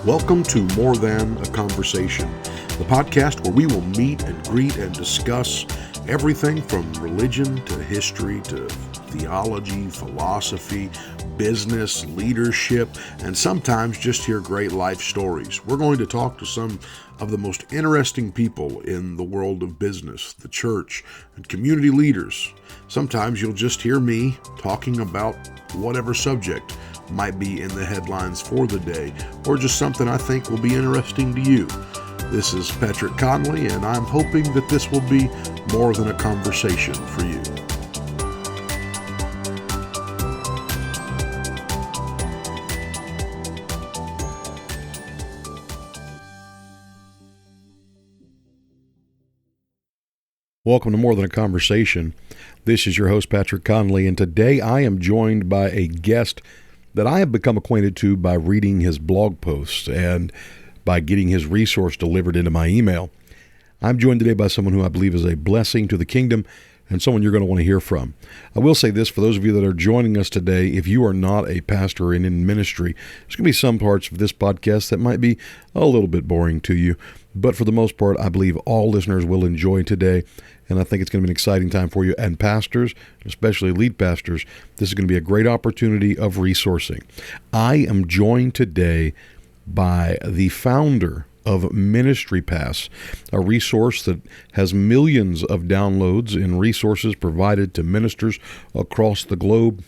Welcome to More Than a Conversation, the podcast where we will meet and greet and discuss everything from religion to history to theology, philosophy, business, leadership, and sometimes just hear great life stories. We're going to talk to some of the most interesting people in the world of business, the church, and community leaders. Sometimes you'll just hear me talking about whatever subject might be in the headlines for the day, or just something I think will be interesting to you. This is Patrick Conley, and I'm hoping that this will be more than a conversation for you. Welcome to More Than a Conversation. This is your host, Patrick Conley, and today I am joined by a guest that I have become acquainted to by reading his blog posts and by getting his resource delivered into my email. I'm joined today by someone who I believe is a blessing to the kingdom and someone you're going to want to hear from. I will say this, for those of you that are joining us today, if you are not a pastor and in ministry, there's going to be some parts of this podcast that might be a little bit boring to you. But for the most part, I believe all listeners will enjoy today, and I think it's going to be an exciting time for you. And pastors, especially lead pastors, this is going to be a great opportunity of resourcing. I am joined today by the founder of Ministry Pass, a resource that has millions of downloads and resources provided to ministers across the globe.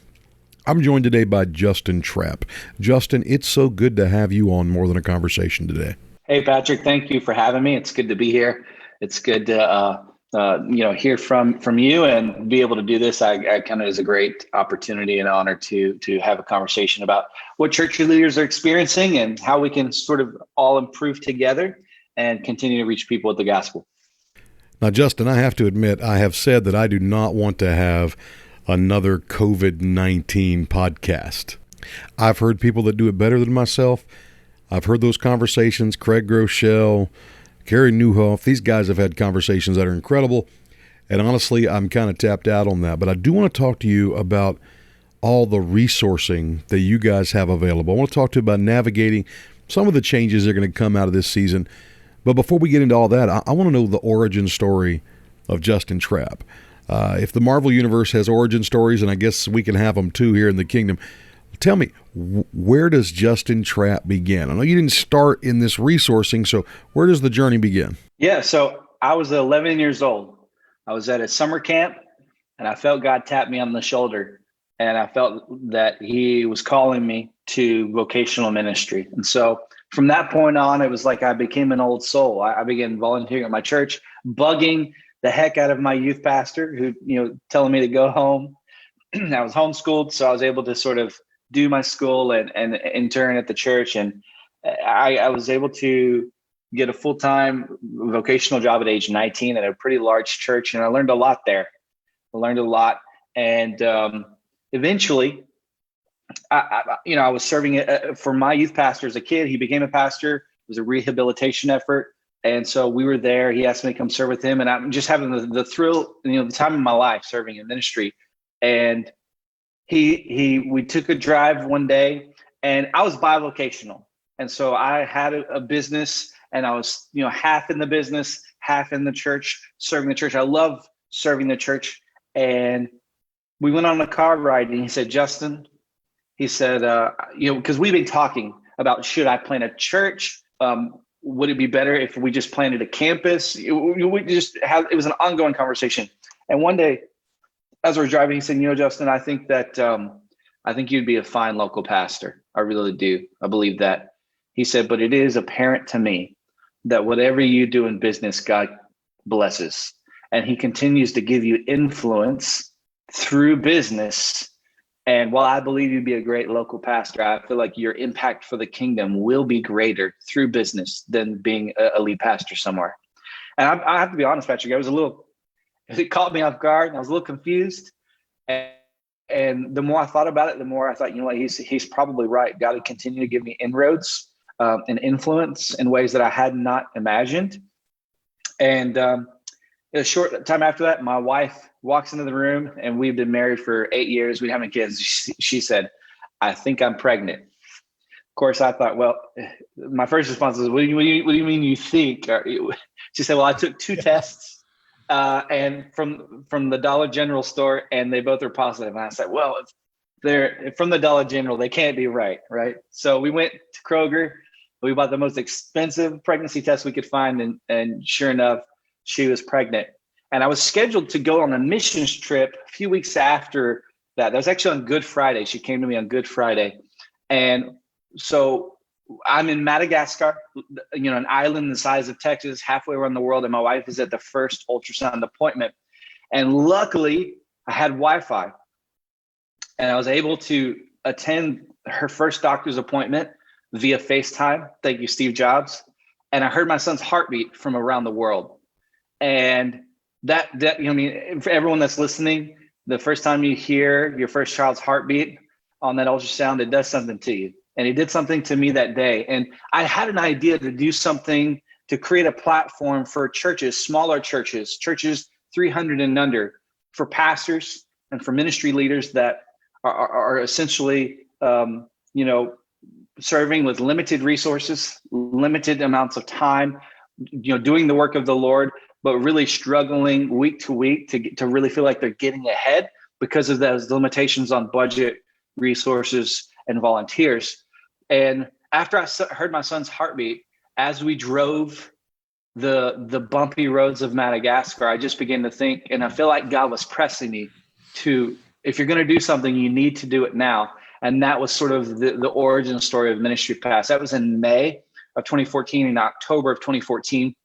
I'm joined today by Justin Trapp. Justin, it's so good to have you on More Than a Conversation today. Hey, Patrick, thank you for having me. It's good to be here. It's good to hear from you and be able to do this. I count it as a great opportunity and honor to have a conversation about what church leaders are experiencing and how we can sort of all improve together and continue to reach people with the gospel. Now, Justin, I have to admit, I have said that I do not want to have another COVID-19 podcast. I've heard people that do it better than myself. I've heard those conversations. Craig Groeschel, Carey Nieuwhof, these guys have had conversations that are incredible. And honestly, I'm kind of tapped out on that. But I do want to talk to you about all the resourcing that you guys have available. I want to talk to you about navigating some of the changes that are going to come out of this season. But before we get into all that, I want to know the origin story of Justin Trapp. If the Marvel Universe has origin stories, and I guess we can have them too here in the kingdom, tell me, where does Justin Trapp begin? I know you didn't start in this resourcing, so where does the journey begin? Yeah, so I was 11 years old. I was at a summer camp, and I felt God tap me on the shoulder, and I felt that he was calling me to vocational ministry. And so from that point on, it was like I became an old soul. I began volunteering at my church, bugging the heck out of my youth pastor who, telling me to go home. I was homeschooled, so I was able to sort of do my school and intern at the church. And I was able to get a full-time vocational job at age 19 at a pretty large church. And I learned a lot there. And eventually, I was serving for my youth pastor as a kid. He became a pastor. It was a rehabilitation effort. And so we were there. He asked me to come serve with him. And I'm just having the thrill, the time of my life serving in ministry. And we took a drive one day, and I was bivocational. And so I had a business, and I was, half in the business, half in the church, serving the church. I love serving the church. And we went on a car ride, and he said, Justin, he said, because we've been talking about, should I plant a church? Would it be better if we just planted a campus? It was an ongoing conversation. And one day, as we're driving, he said, Justin, I think you'd be a fine local pastor. I really do. I believe that. He said, but it is apparent to me that whatever you do in business, God blesses. And he continues to give you influence through business. And while I believe you'd be a great local pastor, I feel like your impact for the kingdom will be greater through business than being a lead pastor somewhere. And I have to be honest, Patrick, it caught me off guard, and I was a little confused. And And the more I thought about it, the more I thought, you know what, he's probably right. God would continue to give me inroads and influence in ways that I had not imagined. And a short time after that, my wife walks into the room, and we've been married for 8 years. We haven't kids. She said, "I think I'm pregnant." Of course, I thought, well, my first response was, what do you mean you think? She said, well, I took two tests and from the Dollar General store, and they both are positive. And I said, well, if they're from the Dollar General, they can't be right? So we went to Kroger. We bought the most expensive pregnancy test we could find, and sure enough, she was pregnant. And I was scheduled to go on a missions trip a few weeks after that. That was actually on Good Friday. She came to me on Good Friday. And so I'm in Madagascar, an island the size of Texas, halfway around the world. And my wife is at the first ultrasound appointment. And luckily, I had Wi-Fi. And I was able to attend her first doctor's appointment via FaceTime. Thank you, Steve Jobs. And I heard my son's heartbeat from around the world. And that for everyone that's listening, the first time you hear your first child's heartbeat on that ultrasound, it does something to you. And it did something to me that day. And I had an idea to do something to create a platform for churches, smaller churches 300 and under, for pastors and for ministry leaders that are essentially, serving with limited resources, limited amounts of time, doing the work of the Lord, but really struggling week to week to really feel like they're getting ahead because of those limitations on budget, resources, and volunteers. And after I heard my son's heartbeat, as we drove the bumpy roads of Madagascar, I just began to think, and I feel like God was pressing me to, if you're going to do something, you need to do it now. And that was sort of the origin story of Ministry Pass. That was in May of 2014. In October of 2014,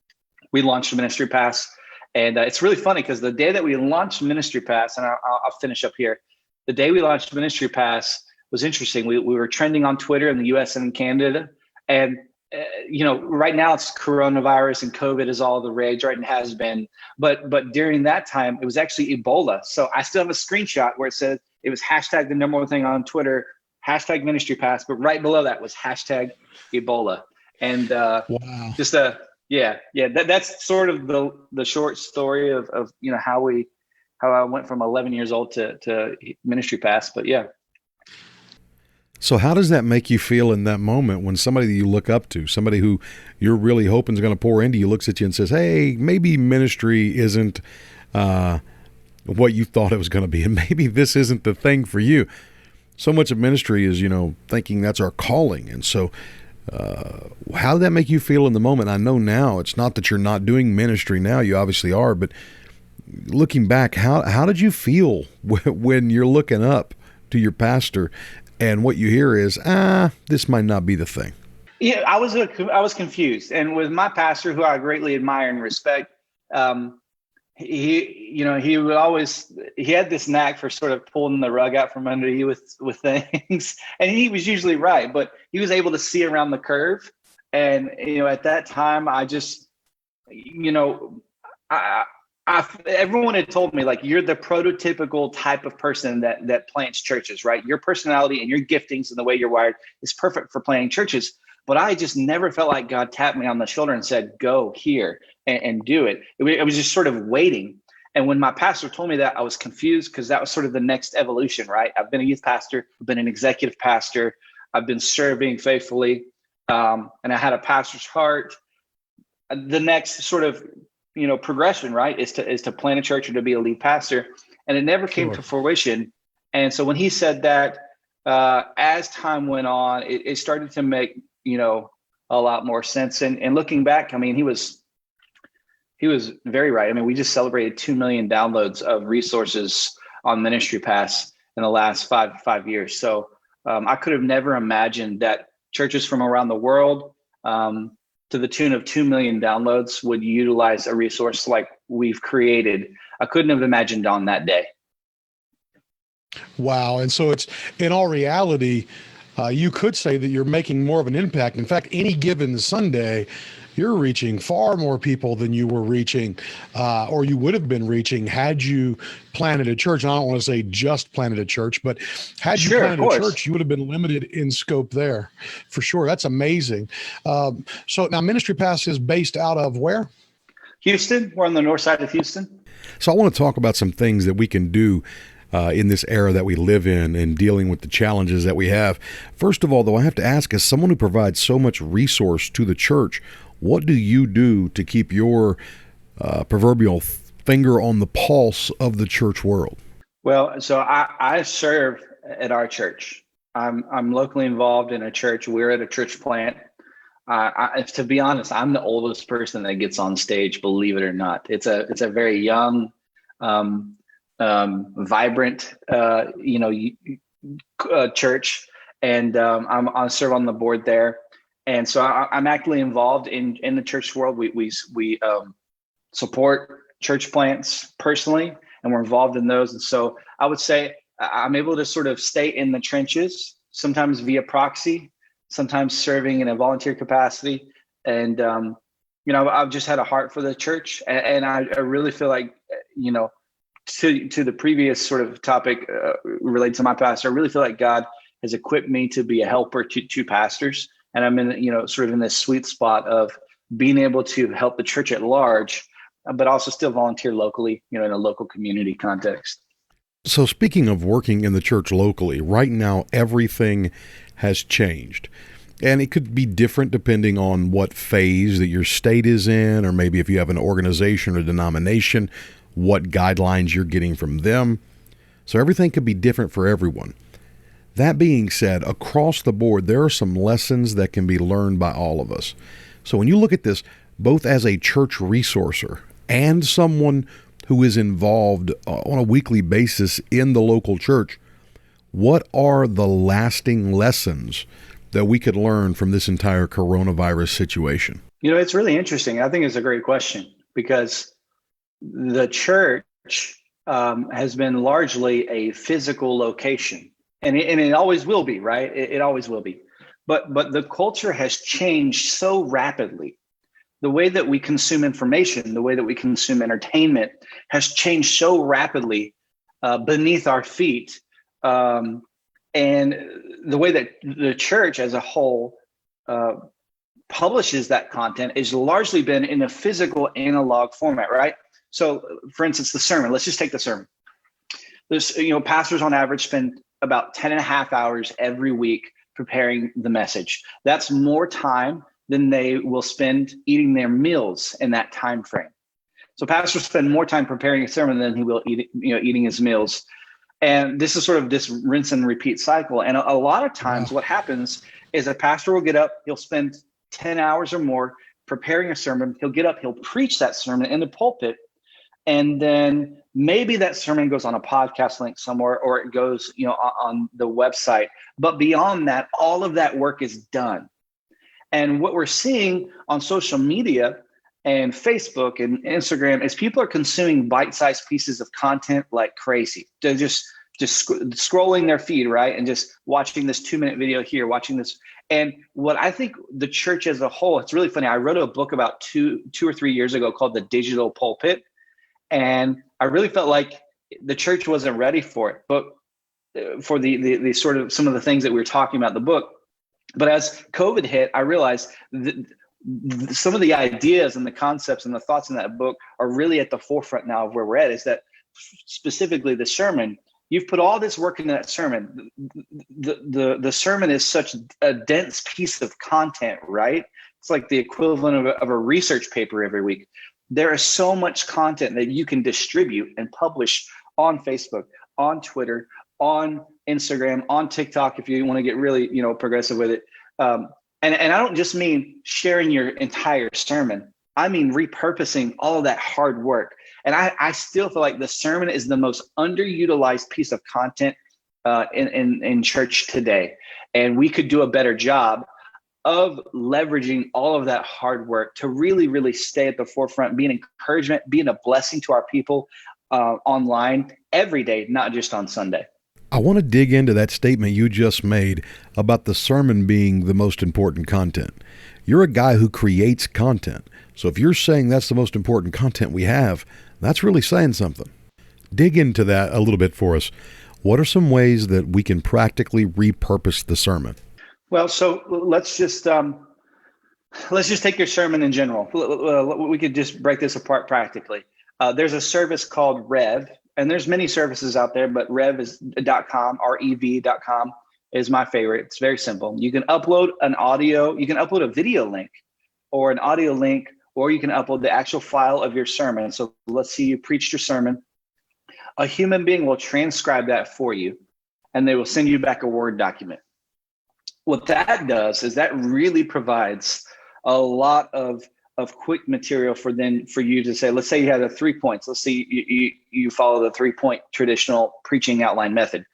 we launched Ministry Pass. And it's really funny because the day that we launched Ministry Pass, and I'll finish up here, the day we launched Ministry Pass was interesting. We were trending on Twitter in the US and in Canada. And, right now it's coronavirus and COVID is all the rage, right? And has been. But during that time, it was actually Ebola. So I still have a screenshot where it says it was hashtag the number one thing on Twitter, hashtag Ministry Pass. But right below that was hashtag Ebola. And wow. Just that's sort of the short story of how I went from 11 years old to Ministry Pass. But yeah. So how does that make you feel in that moment when somebody that you look up to, somebody who you're really hoping is going to pour into you, looks at you and says, hey, maybe ministry isn't what you thought it was going to be, and maybe this isn't the thing for you? So much of ministry is, thinking that's our calling. And so how did that make you feel in the moment? I know now it's not that you're not doing ministry now. You obviously are. But looking back, how did you feel when you're looking up to your pastor and what you hear is, this might not be the thing? Yeah, I was confused. And with my pastor, who I greatly admire and respect, he would always, he had this knack for sort of pulling the rug out from under you with things. And he was usually right, but he was able to see around the curve. And, at that time, I just, everyone had told me, like, you're the prototypical type of person that plants churches, right? Your personality and your giftings and the way you're wired is perfect for planting churches. But I just never felt like God tapped me on the shoulder and said, go here and do it. It was just sort of waiting. And when my pastor told me that, I was confused because that was sort of the next evolution, right? I've been a youth pastor, I've been an executive pastor, I've been serving faithfully, and I had a pastor's heart. The next sort of progression, right, is to plant a church or to be a lead pastor. And it never came to fruition. And so when he said that, as time went on, it started to make, a lot more sense. And looking back, I mean, he was very right. I mean, we just celebrated 2 million downloads of resources on Ministry Pass in the last five years. So I could have never imagined that churches from around the world, to the tune of 2 million downloads, would utilize a resource like we've created. I couldn't have imagined on that day. Wow. And so it's, in all reality, you could say that you're making more of an impact. In fact, any given Sunday, you're reaching far more people than you were reaching, or you would have been reaching had you planted a church. And I don't want to say just planted a church, but had you Sure, of planted a course. church, you would have been limited in scope there, for sure. That's amazing. So now Ministry Pass is based out of where? Houston. We're on the north side of Houston. So I want to talk about some things that we can do in this era that we live in and dealing with the challenges that we have. First of all, though, I have to ask, as someone who provides so much resource to the church, what do you do to keep your proverbial finger on the pulse of the church world? Well, so I serve at our church. I'm locally involved in a church. We're at a church plant. To be honest, I'm the oldest person that gets on stage, believe it or not. It's a very young, vibrant, church, and I serve on the board there, and so I'm actively involved in the church world. We support church plants personally, and we're involved in those. And so I would say I'm able to sort of stay in the trenches, sometimes via proxy, sometimes serving in a volunteer capacity. And, I've just had a heart for the church. And I really feel like, to the previous sort of topic related to my pastor, I really feel like God has equipped me to be a helper to pastors. And I'm in, sort of in this sweet spot of being able to help the church at large, but also still volunteer locally, in a local community context. So speaking of working in the church locally, right now everything has changed. And it could be different depending on what phase that your state is in, or maybe if you have an organization or denomination, what guidelines you're getting from them. So everything could be different for everyone. That being said, across the board, there are some lessons that can be learned by all of us. So when you look at this, both as a church resourcer and someone who is involved on a weekly basis in the local church, what are the lasting lessons that we could learn from this entire coronavirus situation? It's really interesting. I think it's a great question because the church has been largely a physical location, and it always will be, right? It always will be. But the culture has changed so rapidly. The way that we consume information, the way that we consume entertainment has changed so rapidly beneath our feet. And the way that the church as a whole publishes that content has largely been in a physical analog format, right? So for instance, the sermon, let's just take the sermon. There's, pastors on average spend about 10 and a half hours every week preparing the message. That's more time than they will spend eating their meals in that time frame. So pastors spend more time preparing a sermon than he will eating his meals. And this is sort of this rinse and repeat cycle. And a lot of times what happens is a pastor will get up, he'll spend 10 hours or more preparing a sermon. He'll get up, he'll preach that sermon in the pulpit. And then maybe that sermon goes on a podcast link somewhere, or it goes, on the website. But beyond that, all of that work is done. And what we're seeing on social media and Facebook and Instagram is people are consuming bite-sized pieces of content like crazy. They're just scrolling their feed, right? And just watching this 2-minute video here, watching this. And what I think the church as a whole, it's really funny. I wrote a book about two or 3 years ago called The Digital Pulpit. And I really felt like the church wasn't ready for it, but for the sort of some of the things that we were talking about in the book. But as COVID hit, I realized that some of the ideas and the concepts and the thoughts in that book are really at the forefront now of where we're at, is that specifically the sermon, you've put all this work into that sermon. The sermon is such a dense piece of content, right? It's like the equivalent of a research paper every week. There is so much content that you can distribute and publish on Facebook, on Twitter, on Instagram, on TikTok, if you want to get really, progressive with it. And I don't just mean sharing your entire sermon. I mean repurposing all of that hard work. And I still feel like the sermon is the most underutilized piece of content in church today. And we could do a better job of leveraging all of that hard work to really, really stay at the forefront, be an encouragement, being a blessing to our people online every day, not just on Sunday. I want to dig into that statement you just made about the sermon being the most important content. You're a guy who creates content. So if you're saying that's the most important content we have, that's really saying something. Dig into that a little bit for us. What are some ways that we can practically repurpose the sermon? Well, so let's just take your sermon in general. We could just break this apart practically. There's a service called Rev, and there's many services out there, but rev.com, rev.com is my favorite. It's very simple. You can upload an audio, you can upload a video link or an audio link, or you can upload the actual file of your sermon. So let's see, you preached your sermon. A human being will transcribe that for you, and they will send you back a Word document. What that does is that really provides a lot of quick material for you to say, let's say you had 3 points. Let's say you follow the 3-point traditional preaching outline method.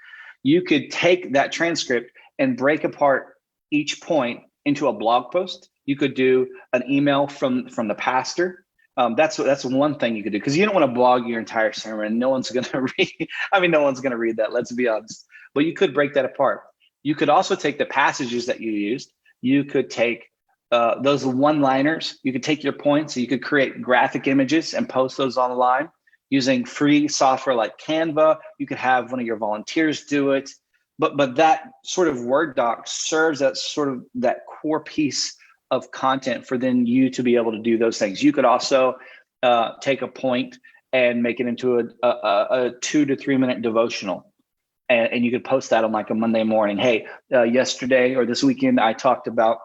You could take that transcript and break apart each point into a blog post. You could do an email from the pastor. That's one thing you could do, because you don't want to blog your entire sermon. No one's going to read. No one's going to read that. Let's be honest. But you could break that apart. You could also take the passages that you used. You could take those one-liners. You could take your points. You could create graphic images and post those online using free software like Canva. You could have one of your volunteers do it. But that sort of Word doc serves as sort of that core piece of content for then you to be able to do those things. You could also take a point and make it into a 2 to 3 minute devotional. And you could post that on like a Monday morning. Hey, yesterday or this weekend, I talked about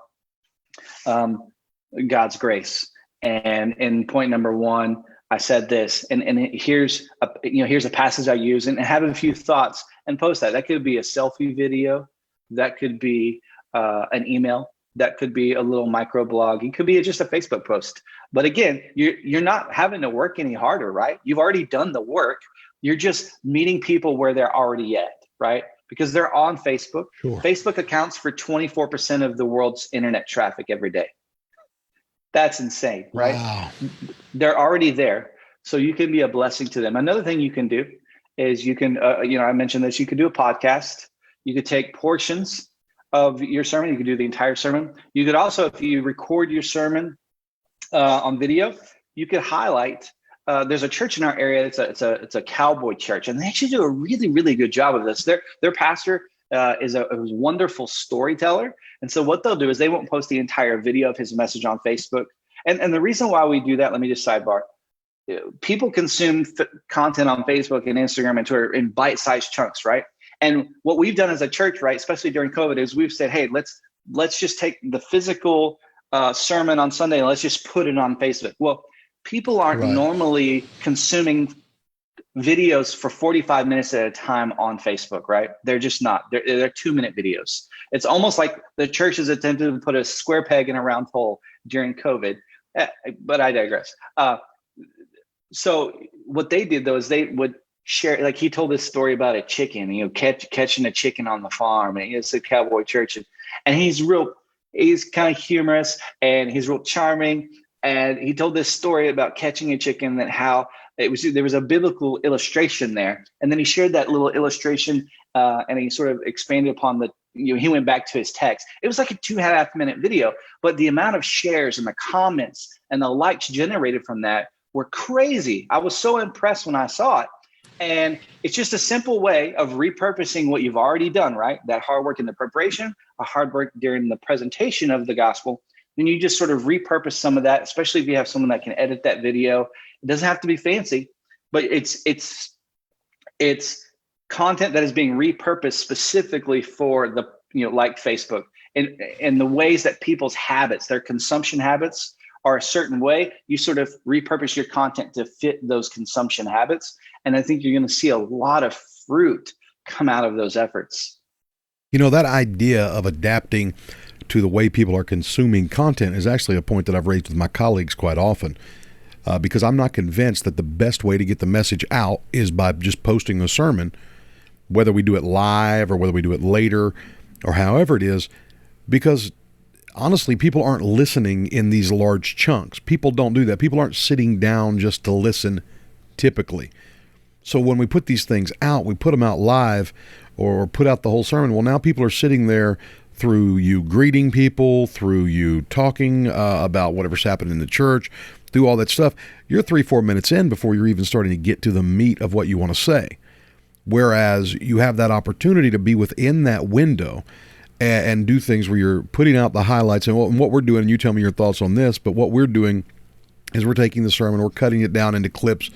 God's grace. And in point number 1, I said this, and here's a passage I use, and have a few thoughts and post that. That could be a selfie video. That could be an email. That could be a little micro blog. It could be just a Facebook post. But again, you're not having to work any harder, right? You've already done the work. You're just meeting people where they're already at, right? Because they're on Facebook. Sure. Facebook accounts for 24% of the world's internet traffic every day. That's insane, right? Wow. They're already there. So you can be a blessing to them. Another thing you can do is you can, I mentioned this, you could do a podcast. You could take portions of your sermon. You could do the entire sermon. You could also, if you record your sermon on video, you could highlight. There's a church in our area. It's a cowboy church, and they actually do a really, really good job of this. Their pastor is a wonderful storyteller, and so what they'll do is they won't post the entire video of his message on Facebook. And the reason why we do that, let me just sidebar. People consume content on Facebook and Instagram and Twitter in bite-sized chunks, right? And what we've done as a church, right, especially during COVID, is we've said, hey, let's just take the physical sermon on Sunday and let's just put it on Facebook. Well, people aren't normally consuming videos for 45 minutes at a time on Facebook, right? They're just not. They're 2-minute videos. It's almost like the church has attempted to put a square peg in a round hole during COVID. But I digress. So what they did, though, is they would share, like he told this story about a chicken, catching a chicken on the farm, and it's a cowboy church, and he's kind of humorous and he's real charming. And he told this story about catching a chicken, that how there was a biblical illustration there. And then he shared that little illustration and he sort of expanded upon he went back to his text. It was like a 2.5 minute video, but the amount of shares and the comments and the likes generated from that were crazy. I was so impressed when I saw it. And it's just a simple way of repurposing what you've already done, right? That hard work in the preparation, a hard work during the presentation of the gospel. Then you just sort of repurpose some of that, especially if you have someone that can edit that video. It doesn't have to be fancy, but it's content that is being repurposed specifically for the, like Facebook, and the ways that people's habits, their consumption habits are a certain way. You sort of repurpose your content to fit those consumption habits. And I think you're going to see a lot of fruit come out of those efforts. That idea of adapting to the way people are consuming content is actually a point that I've raised with my colleagues quite often, because I'm not convinced that the best way to get the message out is by just posting a sermon, whether we do it live or whether we do it later or however it is, because honestly, people aren't listening in these large chunks. People don't do that. People aren't sitting down just to listen typically. So when we put these things out, we put them out live, or put out the whole sermon. Well, now people are sitting there through you greeting people, through you talking about whatever's happened in the church, through all that stuff. You're 3-4 minutes in before you're even starting to get to the meat of what you want to say. Whereas you have that opportunity to be within that window and do things where you're putting out the highlights and what we're doing. And you tell me your thoughts on this, but what we're doing is we're taking the sermon, we're cutting it down into clips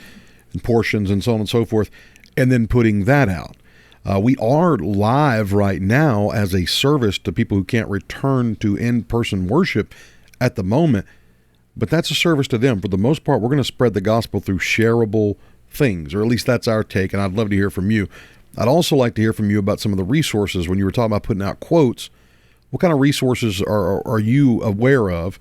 and portions and so on and so forth, and then putting that out. We are live right now as a service to people who can't return to in-person worship at the moment, but that's a service to them. For the most part, we're going to spread the gospel through shareable things, or at least that's our take, and I'd love to hear from you. I'd also like to hear from you about some of the resources. When you were talking about putting out quotes, what kind of resources are you aware of?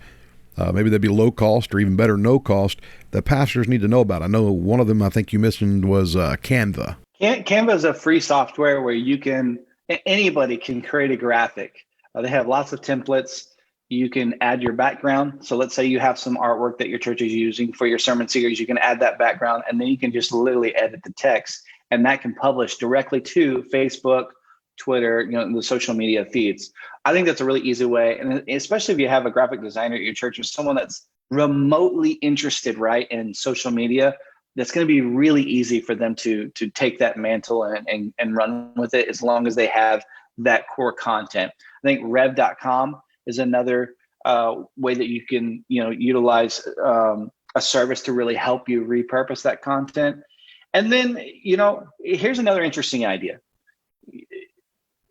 Maybe they'd be low cost or even better, no cost, that pastors need to know about. I know one of them I think you mentioned was Canva. Canva is a free software where anybody can create a graphic. They have lots of templates. You can add your background. So let's say you have some artwork that your church is using for your sermon series. You can add that background, and then you can just literally edit the text, and that can publish directly to Facebook, Twitter, the social media feeds. I think that's a really easy way. And especially if you have a graphic designer at your church or someone that's remotely interested, right, in social media, that's going to be really easy for them to take that mantle and run with it, as long as they have that core content. I think rev.com is another way that you can utilize a service to really help you repurpose that content. And then here's another interesting idea.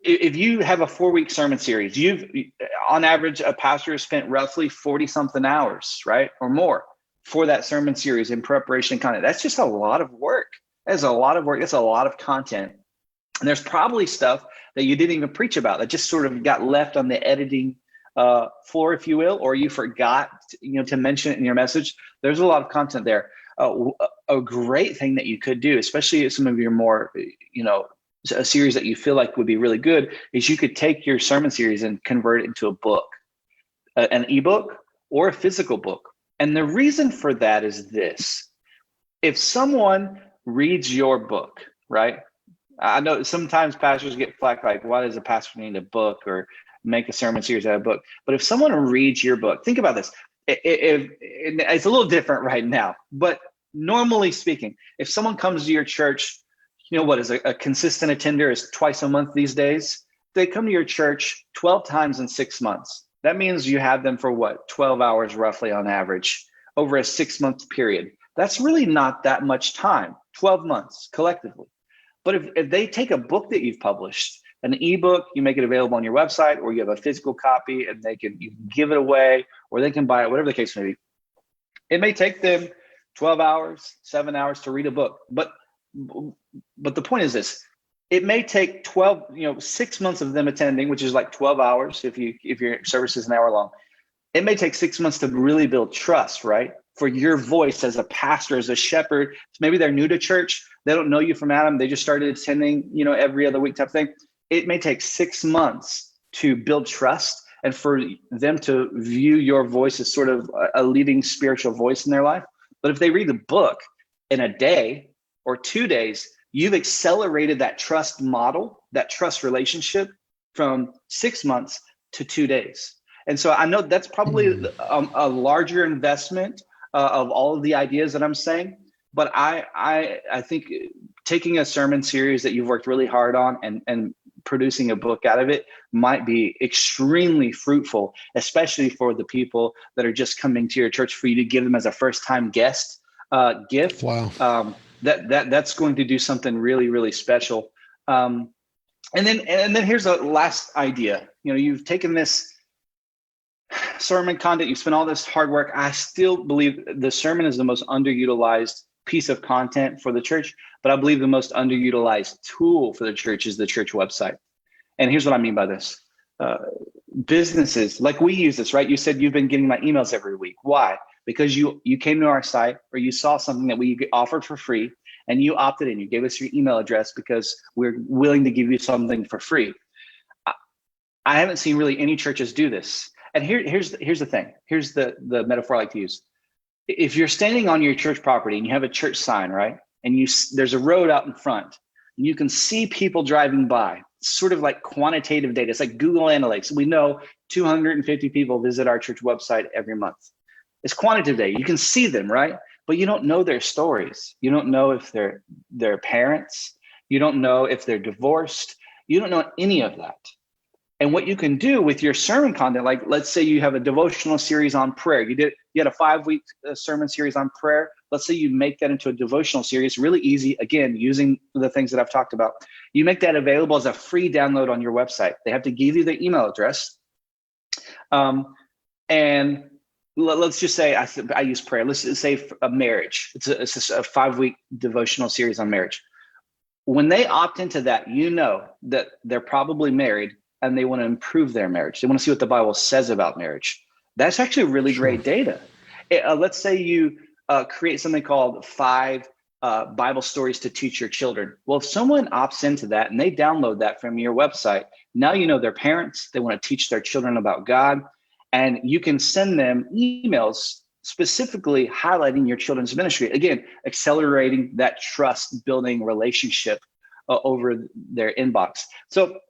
If you have a 4-week sermon series, on average, a pastor has spent roughly 40 something hours, right, or more, for that sermon series in preparation content. That's just a lot of work. That's a lot of work. That's a lot of content. And there's probably stuff that you didn't even preach about that just sort of got left on the editing floor, if you will, or you forgot to mention it in your message. There's a lot of content there. A great thing that you could do, especially if some of your more, a series that you feel like would be really good, is you could take your sermon series and convert it into a book, an ebook or a physical book. And the reason for that is this: if someone reads your book, right? I know sometimes pastors get flack like, why does a pastor need a book or make a sermon series out of a book? But if someone reads your book, think about this. If it's a little different right now, but normally speaking, if someone comes to your church, what is a consistent attender is twice a month these days. They come to your church 12 times in 6 months. That means you have them for 12 hours roughly on average over a 6-month period. That's really not that much time, 12 months collectively. But if they take a book that you've published, an ebook, you make it available on your website, or you have a physical copy and you can give it away, or they can buy it, whatever the case may be. It may take them 12 hours, 7 hours to read a book. But the point is this: it may take 6 months of them attending, which is like 12 hours if your service is an hour long. It may take 6 months to really build trust, right? For your voice as a pastor, as a shepherd. Maybe they're new to church. They don't know you from Adam. They just started attending, every other week type thing. It may take 6 months to build trust and for them to view your voice as sort of a leading spiritual voice in their life. But if they read the book in a day or 2 days, you've accelerated that trust model, that trust relationship from 6 months to 2 days. And so I know that's probably a larger investment of all of the ideas that I'm saying. But I think taking a sermon series that you've worked really hard on and producing a book out of it might be extremely fruitful, especially for the people that are just coming to your church, for you to give them as a first-time guest gift. Wow. That's going to do something really, really special. And then here's a last idea. You've taken this sermon content, you spent all this hard work. I still believe the sermon is the most underutilized piece of content for the church, but I believe the most underutilized tool for the church is the church website. And here's what I mean by this. Businesses, like we use this, right? You said you've been getting my emails every week. Why? Because you came to our site, or you saw something that we offered for free and you opted in. You gave us your email address because we're willing to give you something for free. I haven't seen really any churches do this. And here's the thing. Here's the metaphor I like to use. If you're standing on your church property and you have a church sign, right? And there's a road out in front, You can see people driving by, sort of like quantitative data. It's like Google Analytics. We know 250 people visit our church website every month. It's quantitative data. You can see them, right? But you don't know their stories. You don't know if they're parents. You don't know if they're divorced. You don't know any of that. And what you can do with your sermon content, like let's say you have a devotional series on prayer. You had a 5-week sermon series on prayer. Let's say you make that into a devotional series, really easy. Again, using the things that I've talked about. You make that available as a free download on your website. They have to give you the email address. And let's just say I use prayer. Let's just say a marriage. It's a 5-week devotional series on marriage. When they opt into that, you know that they're probably married and they want to improve their marriage. They want to see what the Bible says about marriage. That's actually really great data. Let's say you create something called 5 Bible stories to teach your children. Well, if someone opts into that and they download that from your website, now you know they're parents. They want to teach their children about God. And you can send them emails specifically highlighting your children's ministry. Again, accelerating that trust building relationship over their inbox. So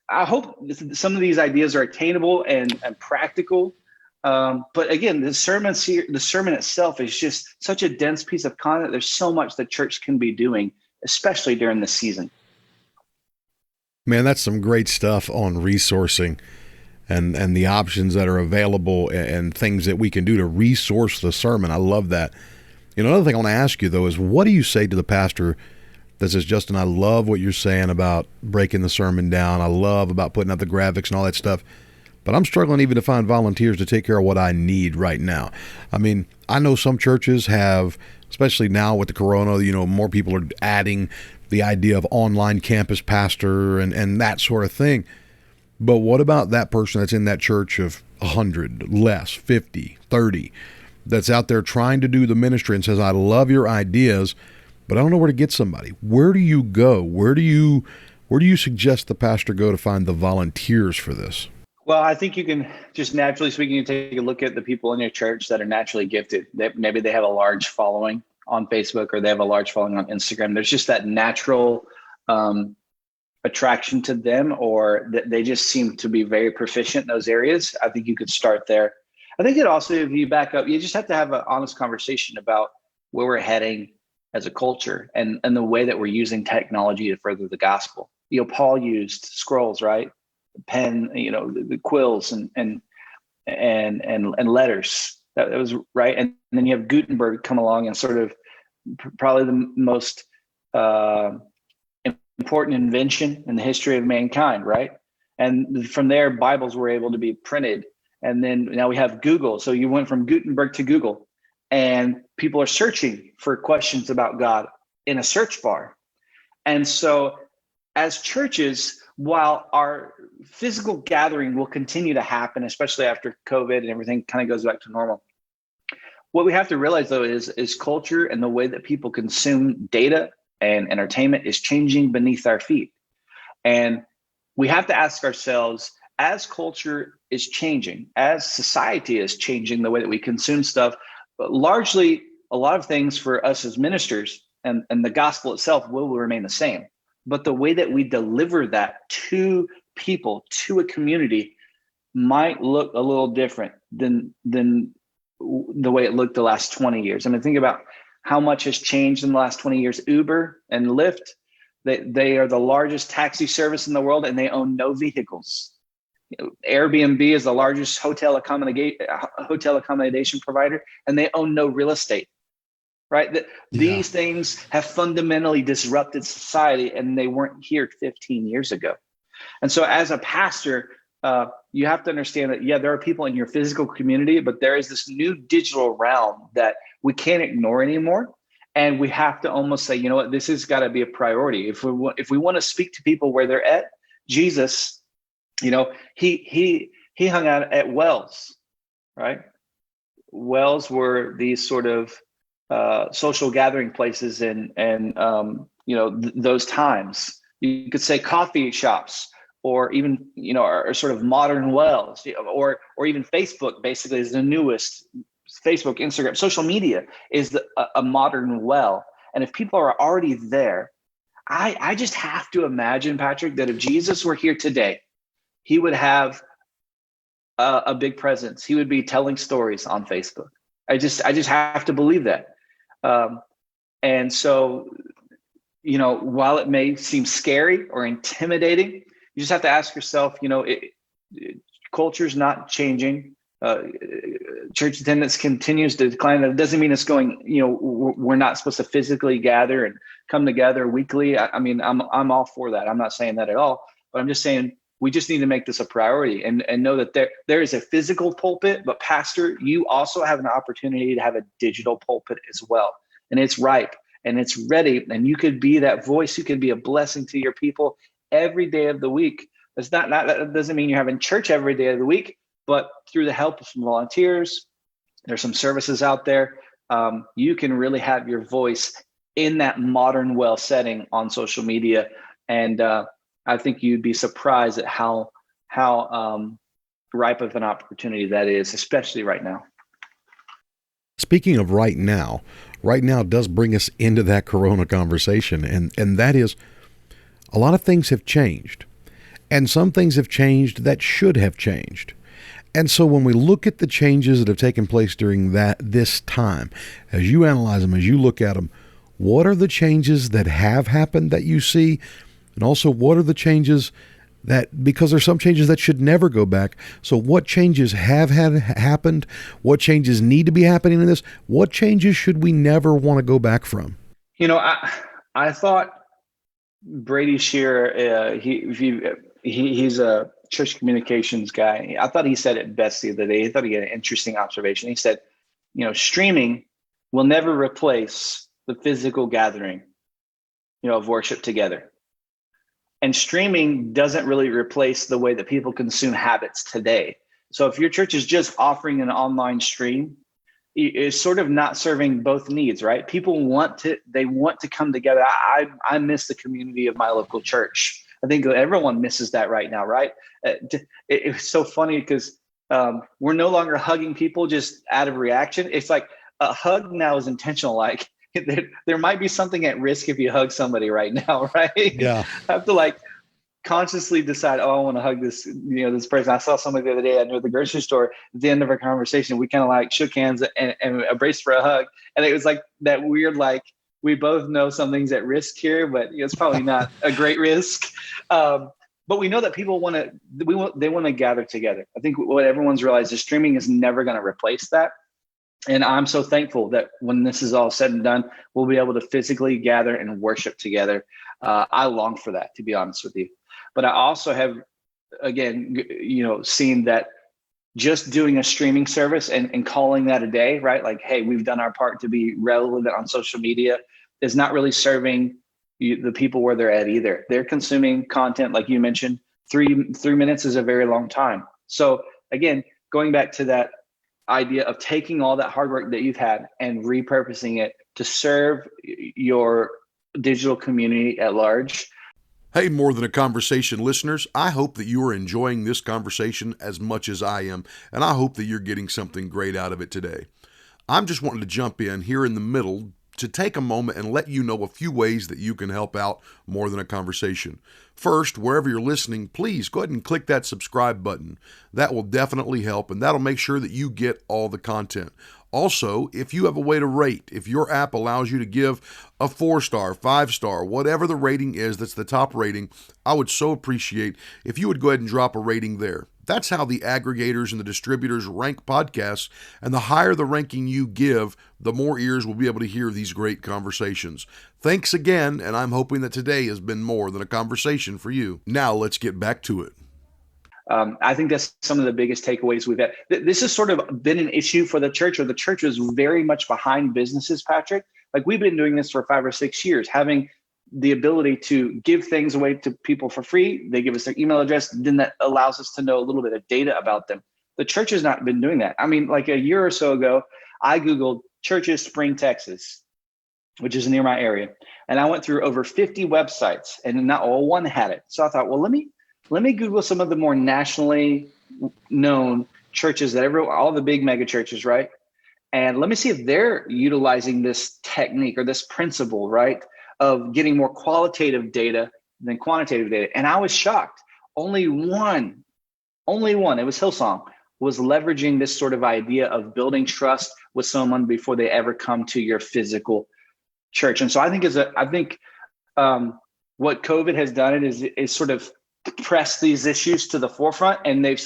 I hope some of these ideas are attainable and practical. But again, the sermon itself is just such a dense piece of content. There's so much the church can be doing, especially during the season. Man, that's some great stuff on resourcing and the options that are available and things that we can do to resource the sermon. I love that. Another thing I want to ask you, though, is what do you say to the pastor that says, Justin, I love what you're saying about breaking the sermon down. I love about putting up the graphics and all that stuff, but I'm struggling even to find volunteers to take care of what I need right now. I mean, I know some churches have, especially now with the corona, more people are adding the idea of online campus pastor and that sort of thing. But what about that person that's in that church of 100, less, 50, 30, that's out there trying to do the ministry and says, I love your ideas, but I don't know where to get somebody. Where do you go? Where do you suggest the pastor go to find the volunteers for this? Well, I think you can just naturally speaking, you take a look at the people in your church that are naturally gifted. Maybe they have a large following on Facebook or they have a large following on Instagram. There's just that natural attraction to them, or they just seem to be very proficient in those areas. I think you could start there. I think it also, if you back up, you just have to have an honest conversation about where we're heading as a culture and the way that we're using technology to further the gospel. Paul used scrolls, right? Pen, the quills and letters. That was right. And then you have Gutenberg come along and sort of probably the most important invention in the history of mankind, right? And from there, Bibles were able to be printed. And then now we have Google. So you went from Gutenberg to Google, and people are searching for questions about God in a search bar. And so as churches, while our physical gathering will continue to happen, especially after COVID and everything kind of goes back to normal, what we have to realize, though, is culture and the way that people consume data and entertainment is changing beneath our feet. And we have to ask ourselves, as culture is changing, as society is changing the way that we consume stuff, but largely a lot of things for us as ministers and the gospel itself will remain the same. But the way that we deliver that to people, to a community, might look a little different than the way it looked the last 20 years. I mean, think about how much has changed in the last 20 years. Uber and Lyft, they are the largest taxi service in the world, and they own no vehicles. Airbnb is the largest hotel accommodation provider, and they own no real estate. Right? These things have fundamentally disrupted society, and they weren't here 15 years ago. And so as a pastor, you have to understand that, there are people in your physical community, but there is this new digital realm that we can't ignore anymore. And we have to almost say, this has got to be a priority. If we want to speak to people where they're at, Jesus, he hung out at wells, right? Wells were these sort of social gathering places and those times. You could say coffee shops, or even are sort of modern wells, or even Facebook basically is the newest. Facebook, Instagram, social media is a modern well. And if people are already there, I just have to imagine, Patrick, that if Jesus were here today, he would have a big presence. He would be telling stories on Facebook. I just have to believe that. And so, while it may seem scary or intimidating, you just have to ask yourself, culture's not changing. Church attendance continues to decline. That doesn't mean it's going, we're not supposed to physically gather and come together weekly. I'm all for that. I'm not saying that at all, but I'm just saying we just need to make this a priority and know that there is a physical pulpit, but pastor, you also have an opportunity to have a digital pulpit as well. And it's ripe and it's ready. And you could be that voice. You could be a blessing to your people every day of the week. That doesn't mean you're having church every day of the week, but through the help of some volunteers, there's some services out there. You can really have your voice in that modern well setting on social media. And I think you'd be surprised at how ripe of an opportunity that is, especially right now. Speaking of right now does bring us into that Corona conversation. And that is, a lot of things have changed. And some things have changed that should have changed. And so when we look at the changes that have taken place during this time, as you analyze them, as you look at them, what are the changes that have happened that you see? And also, what are the changes because there's some changes that should never go back. So what changes have happened? What changes need to be happening in this? What changes should we never want to go back from? I thought Brady Shearer, he's a church communications guy. I thought he said it best the other day. He thought he had an interesting observation. He said, streaming will never replace the physical gathering, of worship together. And streaming doesn't really replace the way that people consume habits today. So if your church is just offering an online stream, it's sort of not serving both needs, right? People want to come together. I miss the community of my local church. I think everyone misses that right now, right? It's so funny because we're no longer hugging people just out of reaction. It's like a hug now is intentional. Like there might be something at risk if you hug somebody right now, right? Yeah. I have to consciously decide, I want to hug this, this person. I saw somebody the other day. I knew at the grocery store. At the end of our conversation, we kind of shook hands and embraced for a hug. And it was like that weird, we both know something's at risk here, but it's probably not a great risk. But we know that people want to gather together. I think what everyone's realized is streaming is never going to replace that. And I'm so thankful that when this is all said and done, we'll be able to physically gather and worship together. I long for that, to be honest with you. But I also have, again, seen that just doing a streaming service and calling that a day, right? Hey, we've done our part to be relevant on social media, is not really serving the people where they're at either. They're consuming content, like you mentioned. 3 minutes is a very long time. So again, going back to that idea of taking all that hard work that you've had and repurposing it to serve your digital community at large. Hey, More Than a Conversation listeners, I hope that you are enjoying this conversation as much as I am, and I hope that you're getting something great out of it today. I'm just wanting to jump in here in the middle to take a moment and let you know a few ways that you can help out More Than a Conversation. First, wherever you're listening, please go ahead and click that subscribe button. That will definitely help, and that'll make sure that you get all the content. Also, if you have a way to rate, if your app allows you to give a 4-star, 5-star, whatever the rating is that's the top rating, I would so appreciate if you would go ahead and drop a rating there. That's how the aggregators and the distributors rank podcasts, and the higher the ranking you give, the more ears will be able to hear these great conversations. Thanks again, and I'm hoping that today has been more than a conversation for you. Now let's get back to it. I think that's some of the biggest takeaways we've had. This has sort of been an issue for the church, or the church is very much behind businesses, Patrick. We've been doing this for 5 or 6 years, having the ability to give things away to people for free. They give us their email address. Then that allows us to know a little bit of data about them. The church has not been doing that. A year or so ago, I Googled churches, Spring, Texas, which is near my area. And I went through over 50 websites and not all one had it. So I thought, well, let me Google some of the more nationally known churches that all the big mega churches, right? And let me see if they're utilizing this technique or this principle, right, of getting more qualitative data than quantitative data. And I was shocked. Only one, it was Hillsong, was leveraging this sort of idea of building trust with someone before they ever come to your physical church. And so I think what COVID has done is sort of pressed these issues to the forefront, and they've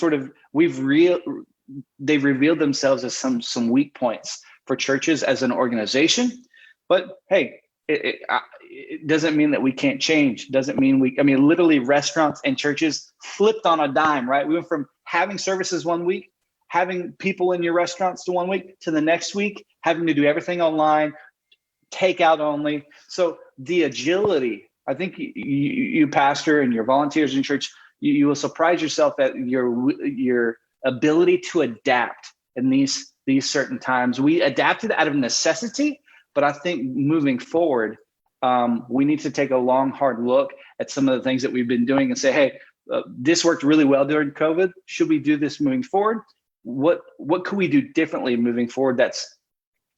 revealed themselves as some weak points for churches as an organization. But hey, it doesn't mean that we can't change. Doesn't mean literally restaurants and churches flipped on a dime, right? We went from having services one week, having people in your restaurants to one week, to the next week having to do everything online, takeout only. So the agility, I think you pastor and your volunteers in church, you will surprise yourself at your ability to adapt in these certain times. We adapted out of necessity, but I think moving forward, we need to take a long, hard look at some of the things that we've been doing and say, hey, this worked really well during COVID. Should we do this moving forward? What could we do differently moving forward that's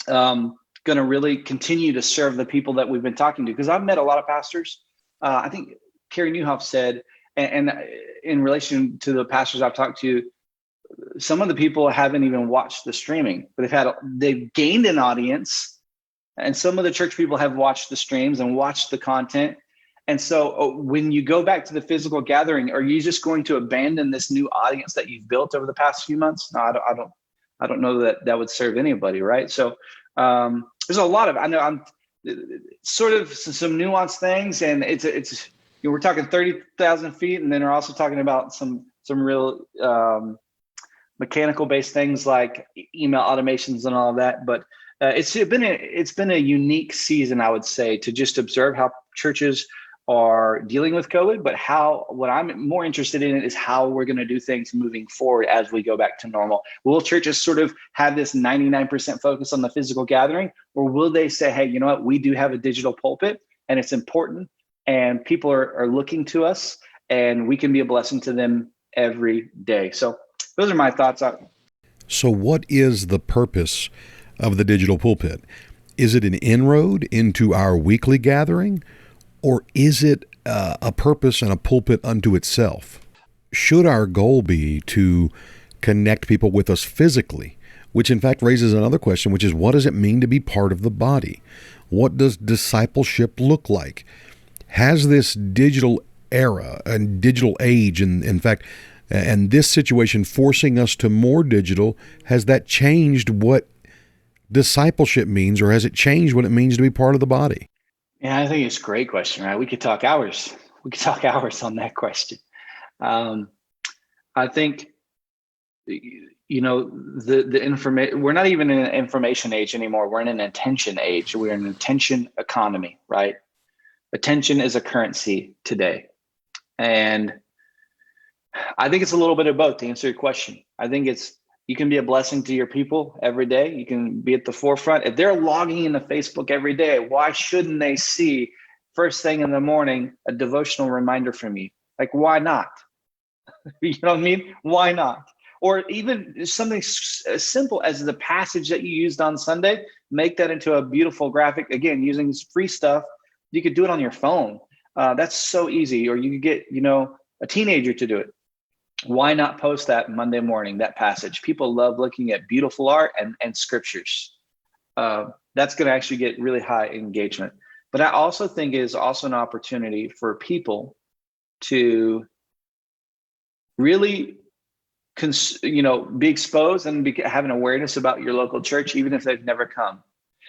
going to really continue to serve the people that we've been talking to? Because I've met a lot of pastors. I think Carrie Newhoff said, and in relation to the pastors I've talked to, some of the people haven't even watched the streaming, but they've gained an audience. And some of the church people have watched the streams and watched the content. And so when you go back to the physical gathering, are you just going to abandon this new audience that you've built over the past few months? No, I don't know that would serve anybody, right? So there's a lot of, I know I'm sort of some nuanced things, and it's we're talking 30,000 feet, and then we're also talking about some real mechanical based things like email automations and all of that. But it's been a unique season, I would say, to just observe how churches are dealing with COVID, but what I'm more interested in is how we're going to do things moving forward as we go back to normal. Will churches sort of have this 99% focus on the physical gathering, or will they say, hey, you know what, we do have a digital pulpit and it's important and people are looking to us and we can be a blessing to them every day. So those are my thoughts. So what is the purpose of the digital pulpit? Is it an inroad into our weekly gathering, or is it a purpose and a pulpit unto itself? Should our goal be to connect people with us physically, which in fact raises another question, which is, what does it mean to be part of the body? What does discipleship look like? Has this digital era and digital age, and in fact, and this situation forcing us to more digital, has that changed what discipleship means, or has it changed what it means to be part of the body? Yeah, I think it's a great question, right? We could talk hours. On that question. I think, the information, we're not even in an information age anymore. We're in an attention age. We're in an attention economy, right? Attention is a currency today. And I think it's a little bit of both, to answer your question. I think you can be a blessing to your people every day. You can be at the forefront. If they're logging into Facebook every day, why shouldn't they see first thing in the morning a devotional reminder from you? Like, why not? You know what I mean? Why not? Or even something as simple as the passage that you used on Sunday, make that into a beautiful graphic. Again, using free stuff. You could do it on your phone. That's so easy. Or you could get, a teenager to do it. Why not post that Monday morning, that passage? People love looking at beautiful art and scriptures. That's going to actually get really high engagement. But I also think it is also an opportunity for people to really, be exposed and have an awareness about your local church, even if they've never come.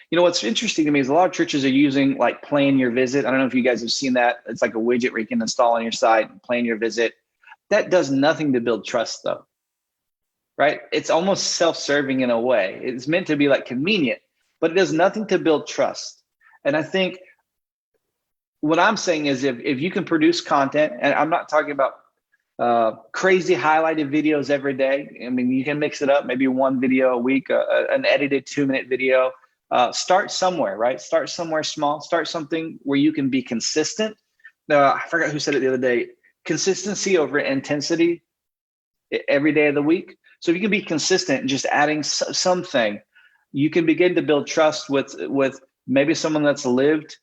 What's interesting to me is a lot of churches are using like plan your visit. I don't know if you guys have seen that. It's like a widget where you can install on your site and plan your visit. That does nothing to build trust, though, right? It's almost self-serving in a way. It's meant to be like convenient, but it does nothing to build trust. And I think what I'm saying is if you can produce content, and I'm not talking about crazy highlighted videos every day. I mean, you can mix it up, maybe one video a week, an edited 2-minute video. Start somewhere, right? Start somewhere small. Start something where you can be consistent. I forgot who said it the other day. Consistency over intensity every day of the week. So if you can be consistent and just adding something, you can begin to build trust with maybe someone that's lived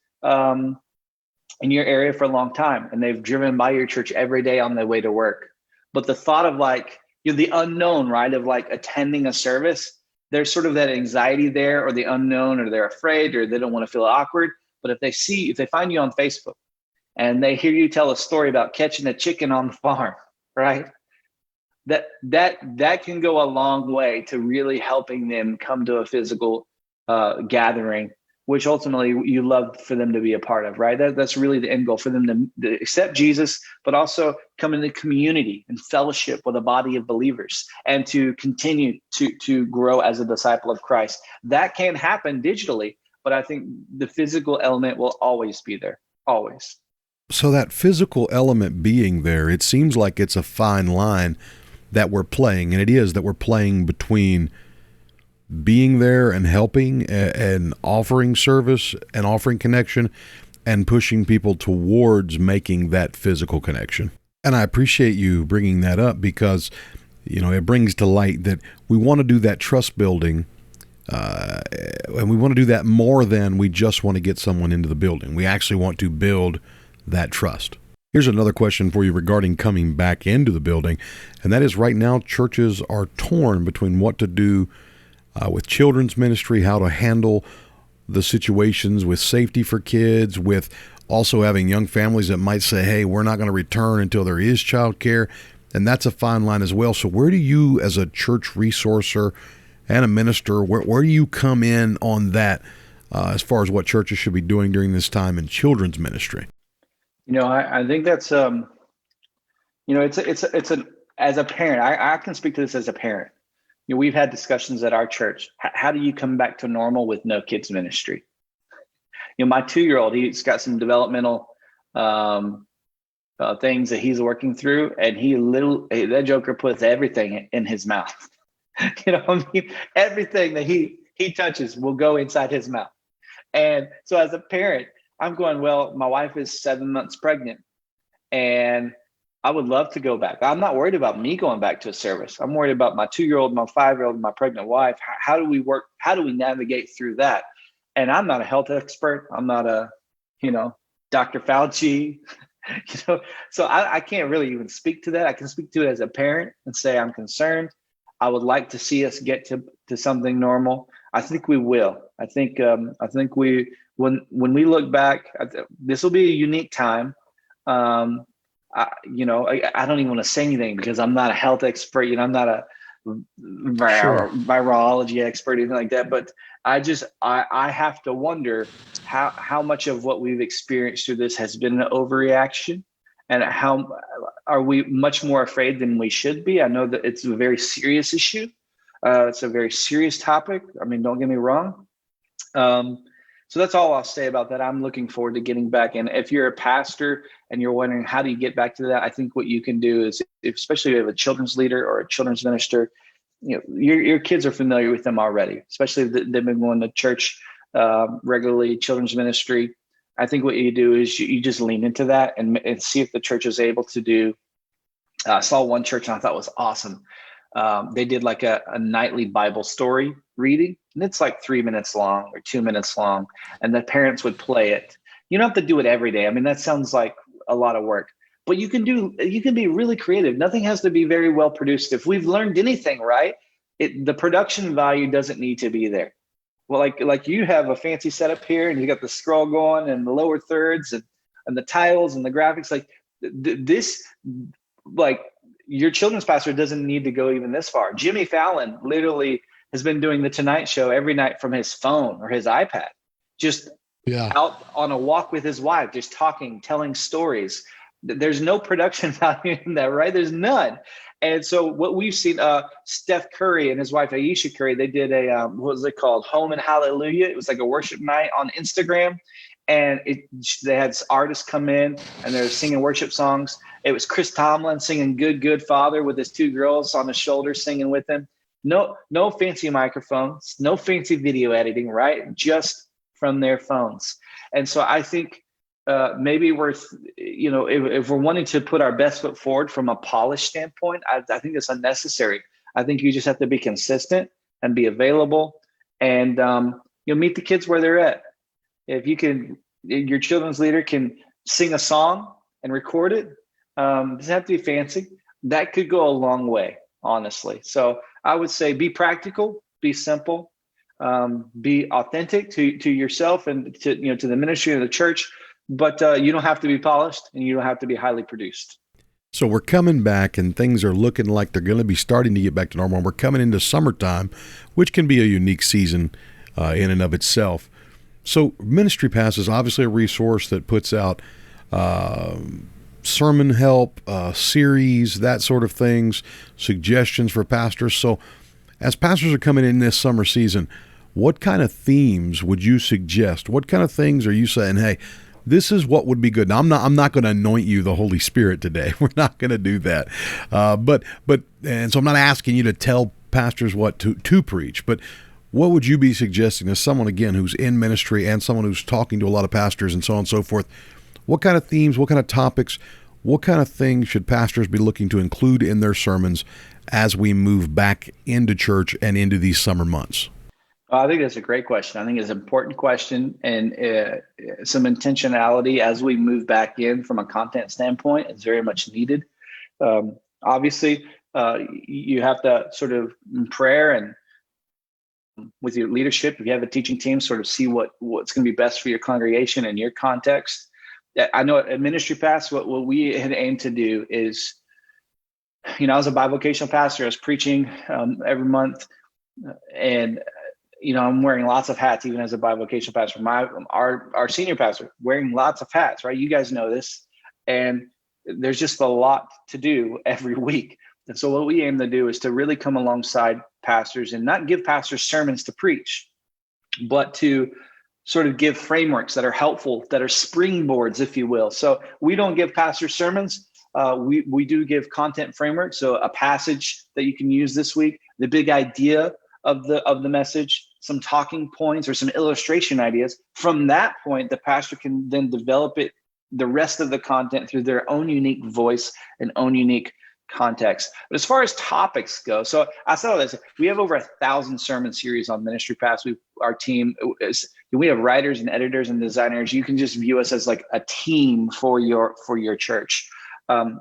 in your area for a long time, and they've driven by your church every day on their way to work. But the thought of like, the unknown, right, of like attending a service, there's sort of that anxiety there, or the unknown, or they're afraid, or they don't want to feel awkward. But if they find you on Facebook and they hear you tell a story about catching a chicken on the farm, right? That can go a long way to really helping them come to a physical gathering, which ultimately you love for them to be a part of, right? That's really the end goal, for them to accept Jesus, but also come into community and fellowship with a body of believers, and to continue to grow as a disciple of Christ. That can happen digitally, but I think the physical element will always be there, always. So that physical element being there, it seems like it's a fine line that we're playing, and it is that we're playing between being there and helping and offering service and offering connection, and pushing people towards making that physical connection. And I appreciate you bringing that up, because it brings to light that we want to do that trust building, and we want to do that more than we just want to get someone into the building. We actually want to build that trust. Here's another question for you regarding coming back into the building, and that is, right now churches are torn between what to do with children's ministry, how to handle the situations with safety for kids, with also having young families that might say, hey, we're not going to return until there is childcare, and that's a fine line as well. So where do you, as a church resourcer and a minister, where do you come in on that as far as what churches should be doing during this time in children's ministry? I think that's it's an as a parent, I can speak to this as a parent. We've had discussions at our church. How do you come back to normal with no kids ministry? My 2-year-old, he's got some developmental things that he's working through, and that joker puts everything in his mouth. Everything that he touches will go inside his mouth. And so as a parent, I'm going, well, my wife is 7 months pregnant, and I would love to go back. I'm not worried about me going back to a service. I'm worried about my 2-year-old, my 5-year-old, my pregnant wife. How do we work? How do we navigate through that? And I'm not a health expert. I'm not a, Dr. Fauci, so I can't really even speak to that. I can speak to it as a parent and say, I'm concerned. I would like to see us get to something normal. I think we will. I think when we look back, this will be a unique time. I don't even want to say anything because I'm not a health expert. I'm not a virology expert, anything like that. But I have to wonder how much of what we've experienced through this has been an overreaction, and how are we much more afraid than we should be. I know that it's a very serious issue. It's a very serious topic. I mean, don't get me wrong. So that's all I'll say about that. I'm looking forward to getting back in. If you're a pastor and you're wondering how do you get back to that, I think what you can do is, especially if you have a children's leader or a children's minister, your kids are familiar with them already, especially if they've been going to church regularly, children's ministry. I think what you do is you just lean into that and see if the church is able to do. I saw one church and I thought was awesome. They did like a nightly Bible story reading, and it's like 3 minutes long or 2 minutes long, and the parents would play it. You don't have to do it every day. I mean, that sounds like a lot of work, but you can be really creative. Nothing has to be very well produced. If we've learned anything, right, the production value doesn't need to be there. Well, like you have a fancy setup here, and you got the scroll going and the lower thirds and the titles and the graphics. Like this, like your children's pastor doesn't need to go even this far. Jimmy Fallon literally has been doing the Tonight Show every night from his phone or his iPad, just out on a walk with his wife, just talking, telling stories. There's no production value in that, right? There's none. And so what we've seen, Steph Curry and his wife, Aisha Curry, they did what was it called? Home and Hallelujah. It was like a worship night on Instagram. And they had artists come in and they're singing worship songs. It was Chris Tomlin singing Good, Good Father with his 2 girls on his shoulder singing with him. No fancy microphones, no fancy video editing, right? Just from their phones. And so I think maybe if we're wanting to put our best foot forward from a polished standpoint, I think it's unnecessary. I think you just have to be consistent and be available, and meet the kids where they're at. If you can, your children's leader can sing a song and record it. Doesn't have to be fancy. That could go a long way, honestly. So I would say be practical, be simple, be authentic to yourself and to the ministry of the church. But you don't have to be polished, and you don't have to be highly produced. So we're coming back, and things are looking like they're going to be starting to get back to normal. We're coming into summertime, which can be a unique season in and of itself. So Ministry Pass is obviously a resource that puts out sermon help, series, that sort of things, suggestions for pastors. So as pastors are coming in this summer season, what kind of themes would you suggest? What kind of things are you saying, hey, this is what would be good? Now, I'm not going to anoint you the Holy Spirit today. We're not going to do that. And so I'm not asking you to tell pastors what to preach, but what would you be suggesting as someone, again, who's in ministry and someone who's talking to a lot of pastors and so on and so forth? What kind of themes, what kind of topics, what kind of things should pastors be looking to include in their sermons as we move back into church and into these summer months? I think that's a great question. I think it's an important question, and some intentionality as we move back in from a content standpoint is very much needed. Obviously, you have to sort of in prayer and with your leadership, if you have a teaching team, sort of see what's going to be best for your congregation and your context. I know at Ministry Pass, what we had aimed to do is, I was a bivocational pastor. I was preaching every month, and I'm wearing lots of hats, even as a bivocational pastor. Our senior pastor wearing lots of hats, right? You guys know this, and there's just a lot to do every week. And so what we aim to do is to really come alongside pastors and not give pastors sermons to preach, but to sort of give frameworks that are helpful, that are springboards, if you will. So we don't give pastors sermons. We do give content frameworks. So a passage that you can use this week, the big idea of the message, some talking points or some illustration ideas. From that point, the pastor can then develop the rest of the content through their own unique voice and own unique context. But as far as topics go, so I said all this, we have over 1,000 sermon series on Ministry Pass. Our team we have writers and editors and designers. You can just view us as like a team for your church,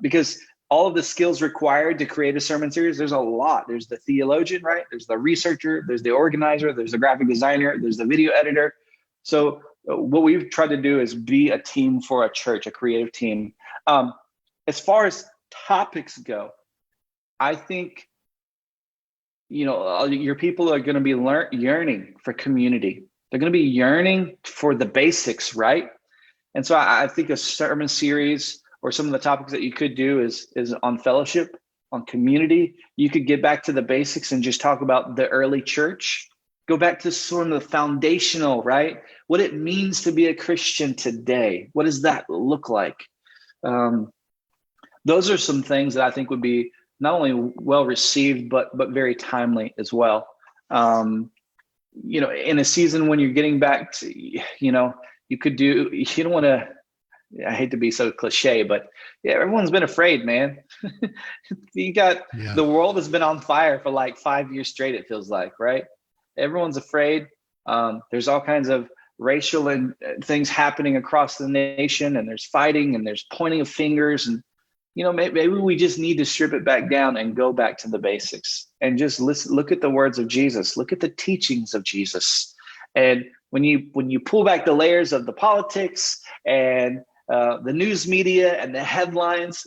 because all of the skills required to create a sermon series, there's a lot. There's the theologian, right? There's the researcher, there's the organizer, there's the graphic designer, there's the video editor. So what we've tried to do is be a team for a church, a creative team. As far as topics go, I think, your people are going to be yearning for community. They're going to be yearning for the basics, right? And so I think a sermon series or some of the topics that you could do is on fellowship, on community. You could get back to the basics and just talk about the early church. Go back to sort of the foundational, right? What it means to be a Christian today. What does that look like? Those are some things that I think would be not only well received, but very timely as well. In a season when you're getting back to, you don't want to, I hate to be so cliche, but yeah, everyone's been afraid, man. The world has been on fire for like 5 years straight, it feels like, right? Everyone's afraid. There's all kinds of racial and things happening across the nation, and there's fighting and there's pointing of fingers, and maybe we just need to strip it back down and go back to the basics and just look at the words of Jesus, look at the teachings of Jesus. And when you pull back the layers of the politics and the news media and the headlines,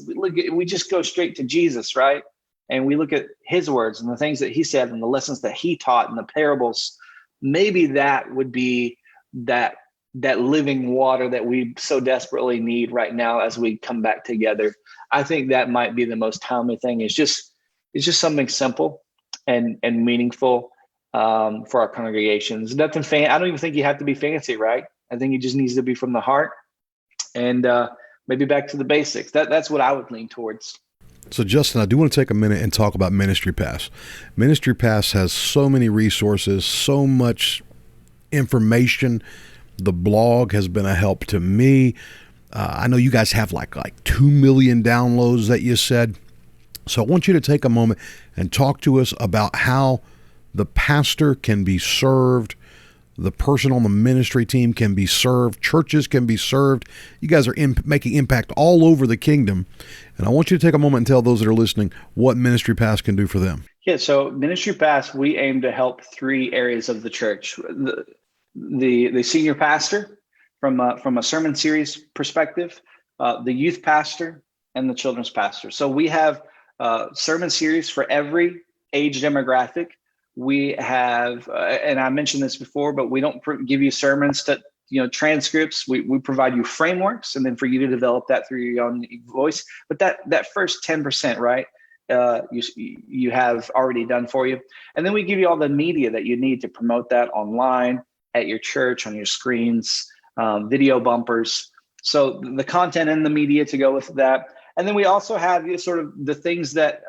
we just go straight to Jesus, right? And we look at his words and the things that he said and the lessons that he taught and the parables. Maybe that would be that living water that we so desperately need right now as we come back together. I think that might be the most timely thing. It's just something simple and meaningful for our congregations. Nothing I don't even think you have to be fancy, right? I think it just needs to be from the heart, and maybe back to the basics. That's what I would lean towards. So Justin, I do want to take a minute and talk about Ministry Pass. Ministry Pass has so many resources, so much information. The blog has been a help to me. I know you guys have like 2 million downloads that you said. So I want you to take a moment and talk to us about how the pastor can be served The person on the ministry team can be served. Churches can be served. You guys are making impact all over the kingdom. And I want you to take a moment and tell those that are listening what Ministry Pass can do for them. Yeah, so Ministry Pass, we aim to help three areas of the church. The senior pastor from a sermon series perspective, the youth pastor, and the children's pastor. So we have sermon series for every age demographic. We have, and I mentioned this before, but we don't give you sermons to, transcripts. We provide you frameworks, and then for you to develop that through your own voice. But that first 10%, right? You have already done for you. And then we give you all the media that you need to promote that online, at your church, on your screens, video bumpers. So the content and the media to go with that. And then we also have sort of the things that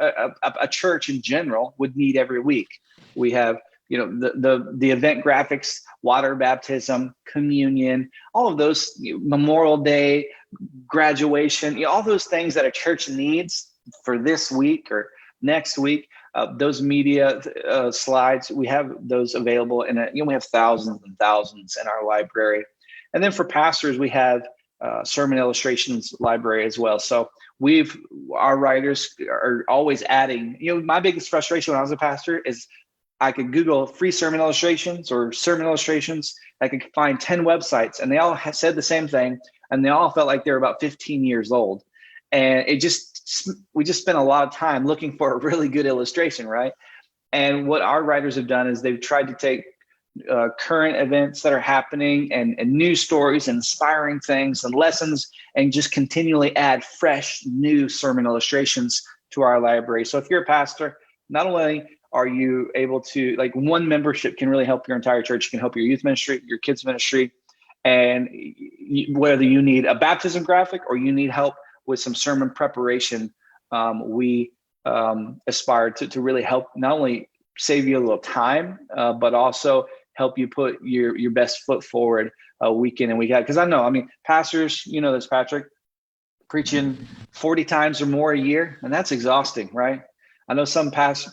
a church in general would need every week. We have, the event graphics, water baptism, communion, all of those, Memorial Day, graduation, all those things that a church needs for this week or next week. Those media slides, we have those available, and we have thousands and thousands in our library. And then for pastors, we have sermon illustrations library as well. So our writers are always adding. My biggest frustration when I was a pastor is I could Google free sermon illustrations or sermon illustrations. I could find 10 websites, and they all said the same thing, and they all felt like they were about 15 years old. And we just spent a lot of time looking for a really good illustration, right? And what our writers have done is they've tried to take current events that are happening and news stories, inspiring things and lessons, and just continually add fresh new sermon illustrations to our library. So if you're a pastor, not only are you able to, one membership can really help your entire church. It can help your youth ministry, your kids ministry, and whether you need a baptism graphic or you need help with some sermon preparation, we aspire to really help not only save you a little time, but also help you put your best foot forward week in and week out. Because pastors, this, Patrick, preaching 40 times or more a year, and that's exhausting, right? I know some guys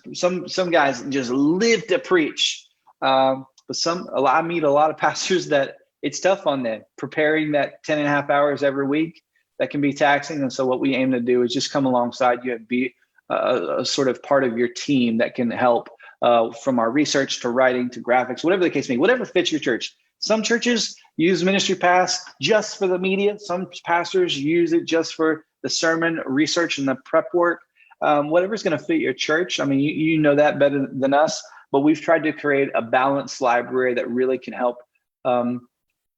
just live to preach, but I meet a lot of pastors that it's tough on them, preparing that 10 and a half hours every week. That can be taxing. And so what we aim to do is just come alongside you and be a sort of part of your team that can help from our research to writing to graphics, whatever the case may be, whatever fits your church. Some churches use Ministry Pass just for the media. Some pastors use it just for the sermon research and the prep work. Whatever's going to fit your church. You know that better than us, but we've tried to create a balanced library that really can help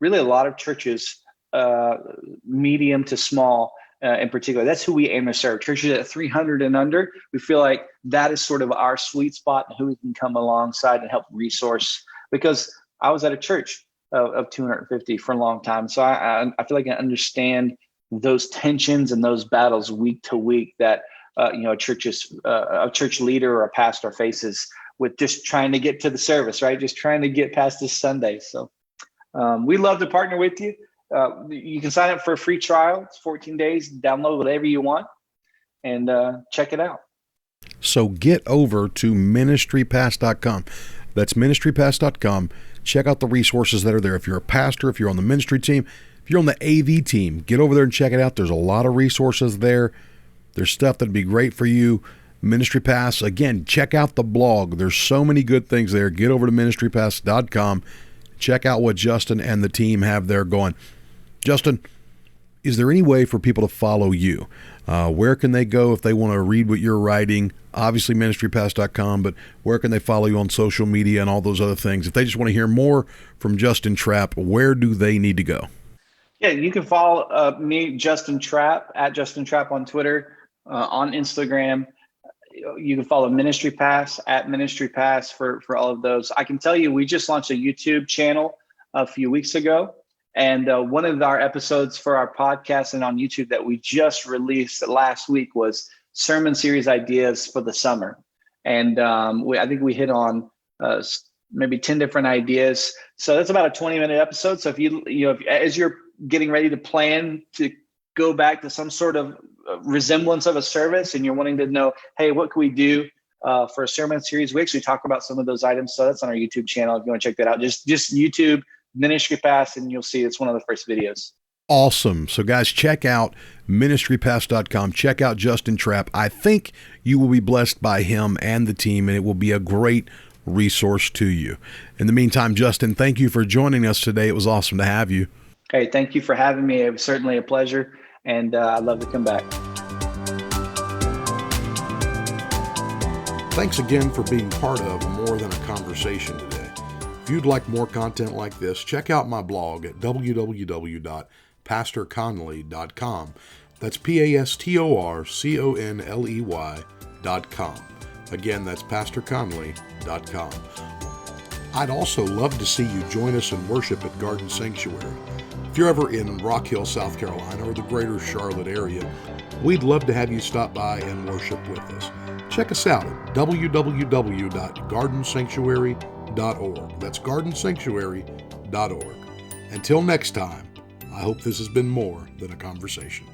really a lot of churches, medium to small in particular. That's who we aim to serve. Churches at 300 and under, we feel like that is sort of our sweet spot and who we can come alongside and help resource. Because I was at a church of 250 for a long time. So I feel like I understand those tensions and those battles week to week that a church leader or a pastor faces with just trying to get to the service, right? Just trying to get past this Sunday. So we love to partner with you. You can sign up for a free trial. It's 14 days. Download whatever you want and check it out. So get over to ministrypass.com. That's ministrypass.com. Check out the resources that are there. If you're a pastor, if you're on the ministry team, if you're on the AV team, get over there and check it out. There's a lot of resources there. There's stuff that'd be great for you. Ministry Pass, again, check out the blog. There's so many good things there. Get over to ministrypass.com. Check out what Justin and the team have there going. Justin, is there any way for people to follow you? Where can they go if they want to read what you're writing? Obviously, ministrypass.com, but where can they follow you on social media and all those other things? If they just want to hear more from Justin Trapp, where do they need to go? Yeah, you can follow me, Justin Trapp, at Justin Trapp on Twitter, on Instagram. You can follow Ministry Pass at Ministry Pass for all of those. I can tell you, we just launched a YouTube channel a few weeks ago. And one of our episodes for our podcast and on YouTube that we just released last week was sermon series ideas for the summer. And I think we hit on maybe 10 different ideas. So that's about a 20-minute episode. So if as you're getting ready to plan to go back to some sort of resemblance of a service and you're wanting to know, hey, what can we do for a sermon series. We actually talk about some of those items. So that's on our YouTube channel. If you want to check that out, just YouTube Ministry Pass, and you'll see it's one of the first videos. Awesome. So guys, check out ministrypass.com. Check out Justin Trapp. I think you will be blessed by him and the team, and it will be a great resource to you. In the meantime, Justin, thank you for joining us today. It was awesome to have you. Hey, thank you for having me. It was certainly a pleasure, and I'd love to come back. Thanks again for being part of More Than a Conversation today. If you'd like more content like this, check out my blog at www.pastorconley.com. That's PASTORCONLEY.com. Again, that's pastorconley.com. I'd also love to see you join us in worship at Garden Sanctuary. If you're ever in Rock Hill, South Carolina, or the greater Charlotte area, we'd love to have you stop by and worship with us. Check us out at www.gardensanctuary.org. That's gardensanctuary.org. Until next time, I hope this has been more than a conversation.